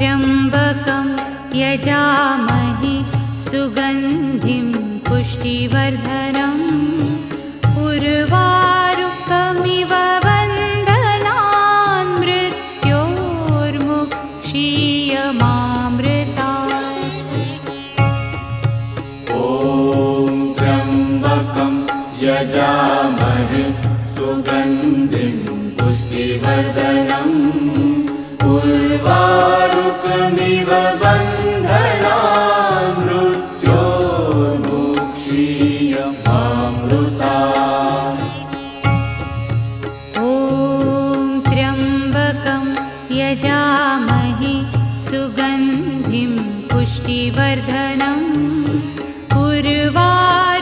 त्र्यम्बकं यजामहे सुगन्धिं पुष्टिवर्धनम् उर्वारुकमिव बन्धनान् मृत्योर्मुक्षीयमामृतात्। ॐ त्र्यम्बकं यजामहे सुगन्धिं पुष्टिवर्धनम् उर्वारुकमिव बन्धनान् मृत्योर्मुक्षीयमामृतात्। ॐ त्र्यम्बकं यजामहे सुगन्धिं पुष्टिवर्धनम् उर्वारुकमिव